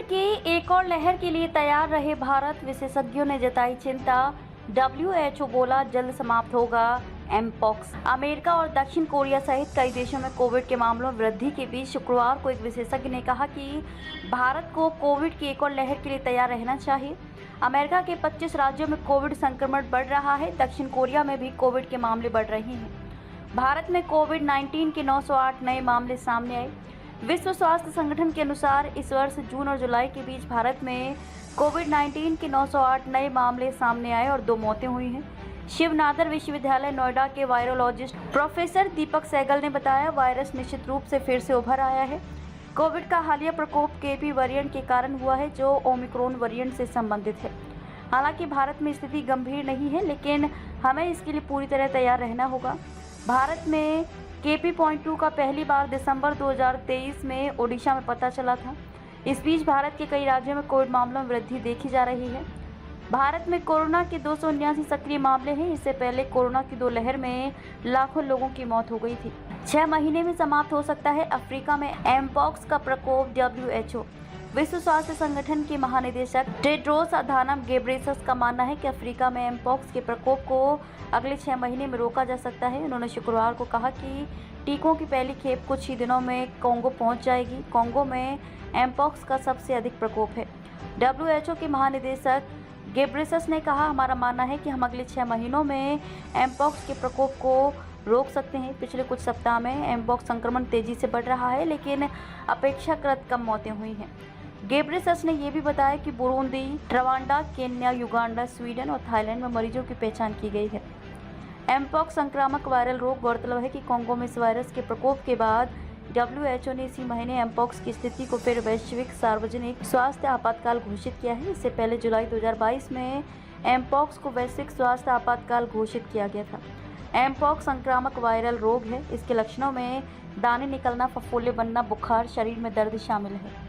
के एक और लहर के लिए तैयार रहे भारत, विशेषज्ञों ने जताई चिंता। WHO बोला जल्द समाप्त होगा एमपॉक्स। अमेरिका और दक्षिण कोरिया सहित कई देशों में कोविड के मामलों में वृद्धि के बीच शुक्रवार को एक विशेषज्ञ ने कहा कि भारत को कोविड की एक और लहर के लिए तैयार रहना चाहिए। अमेरिका के 25 राज्यों में कोविड संक्रमण बढ़ रहा है। दक्षिण कोरिया में भी कोविड के मामले बढ़ रहे हैं। भारत में कोविड-19 के 908 नए मामले सामने आए। विश्व स्वास्थ्य संगठन के अनुसार इस वर्ष जून और जुलाई के बीच भारत में कोविड-19 के 908 नए मामले सामने आए और 2 मौतें हुई हैं। शिव नादर विश्वविद्यालय नोएडा के वायरोलॉजिस्ट प्रोफेसर दीपक सहगल ने बताया, वायरस निश्चित रूप से फिर से उभर आया है। कोविड का हालिया प्रकोप केपी वेरिएंट के कारण हुआ है, जो ओमिक्रॉन वेरिएंट से संबंधित है। हालांकि भारत में स्थिति गंभीर नहीं है, लेकिन हमें इसके लिए पूरी तरह तैयार रहना होगा। भारत में KP.2 का पहली बार दिसंबर 2023 में ओडिशा में पता चला था। इस बीच भारत के कई राज्यों में कोविड मामलों में वृद्धि देखी जा रही है। भारत में कोरोना के 279 सक्रिय मामले हैं। इससे पहले कोरोना की 2 लहर में लाखों लोगों की मौत हो गई थी। 6 महीने में समाप्त हो सकता है अफ्रीका में एमपॉक्स का प्रकोप। WHO विश्व स्वास्थ्य संगठन के महानिदेशक टेड्रोस अधानम घेब्रेयेसस का मानना है कि अफ्रीका में एमपॉक्स के प्रकोप को अगले 6 महीने में रोका जा सकता है। उन्होंने शुक्रवार को कहा कि टीकों की पहली खेप कुछ ही दिनों में कोंगो पहुंच जाएगी। कोंगो में एमपॉक्स का सबसे अधिक प्रकोप है। WHO के महानिदेशक घेब्रेयेसस ने कहा, हमारा मानना है कि हम अगले 6 महीनों में एमपॉक्स के प्रकोप को रोक सकते हैं। पिछले कुछ सप्ताह में एमपॉक्स संक्रमण तेजी से बढ़ रहा है, लेकिन अपेक्षाकृत कम मौतें हुई हैं। घेब्रेयेसस ने यह भी बताया कि Burundi, Rwanda, Kenya, Uganda, Sweden और थाईलैंड में मरीजों की पहचान की गई है। एमपॉक्स संक्रामक वायरल रोग। गौरतलब है कि कोंगो में इस वायरस के प्रकोप के बाद WHO ने इसी महीने एमपॉक्स की स्थिति को फिर वैश्विक सार्वजनिक स्वास्थ्य आपातकाल घोषित किया है। इससे पहले जुलाई 2022 में एमपॉक्स को वैश्विक स्वास्थ्य आपातकाल घोषित किया गया था। एमपॉक्स संक्रामक वायरल रोग है। इसके लक्षणों में दाने निकलना, फफोले बनना, बुखार, शरीर में दर्द शामिल है।